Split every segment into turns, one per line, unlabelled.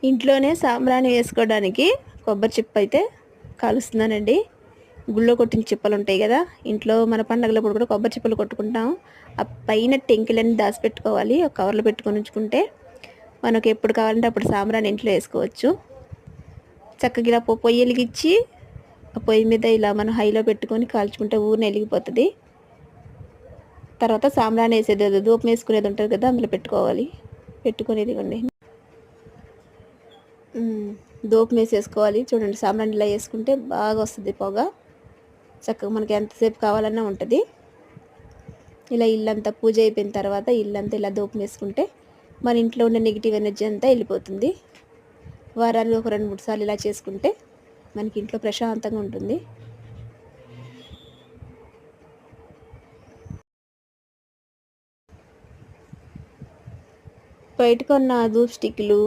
ఇంట్లోనే సాంబ్రాణి వేసుకోవడానికి కొబ్బరి చిప్ప అయితే కాలుస్తున్నానండి. గుళ్ళో కొట్టిన చిప్పలు ఉంటాయి కదా, ఇంట్లో మన పండగలప్పుడు కూడా కొబ్బరి చిప్పలు కొట్టుకుంటాం. ఆ పైన టెంకిలన్నీ దాచిపెట్టుకోవాలి, ఒక కవర్లో పెట్టుకొని ఉంచుకుంటే మనకు ఎప్పుడు కావాలంటే అప్పుడు సాంబ్రాణి ఇంట్లో వేసుకోవచ్చు. చక్కగా ఇలా పొయ్యి వెలిగించి ఆ పొయ్యి మీద ఇలా మనం హైలో పెట్టుకొని కాల్చుకుంటే ఊరిని వెలిగిపోతుంది. తర్వాత సాంబ్రాణి వేసేది ధూపం వేసుకునేది ఉంటుంది కదా, అందులో పెట్టుకోవాలి. పెట్టుకునేది ఇవ్వండి, ధూపం వేసేసుకోవాలి. చూడండి, సాంబ్రాణి ఇలా వేసుకుంటే బాగా వస్తుంది పొగ. చక్కగా మనకి ఎంతసేపు కావాలన్నా ఉంటుంది. ఇలా ఇల్లంతా పూజ అయిపోయిన తర్వాత ఇల్లంతా ఇలా ధూపం వేసుకుంటే మన ఇంట్లో ఉన్న నెగిటివ్ ఎనర్జీ అంతా వెళ్ళిపోతుంది. వారానికి ఒక 2-3 సార్లు ఇలా చేసుకుంటే మనకి ఇంట్లో ప్రశాంతంగా ఉంటుంది. బయట కొన్న ధూప్ స్టిక్లు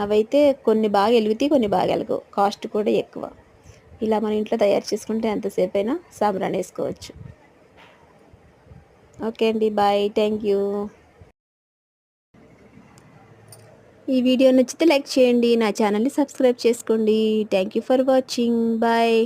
అవైతే కొన్ని బాగా వెలుగుతాయి, కొన్ని బాగా వెలగవు, కాస్ట్ కూడా ఎక్కువ. ఇలా మన ఇంట్లో తయారు చేసుకుంటే ఎంతసేపు అయినా సాంబ్రాణి వేసుకోవచ్చు. ఓకే అండి, బాయ్, థ్యాంక్ యూ. ఈ వీడియో నచ్చితే లైక్ చేయండి, నా ఛానల్ని సబ్స్క్రైబ్ చేసుకోండి. Thank you for watching, bye.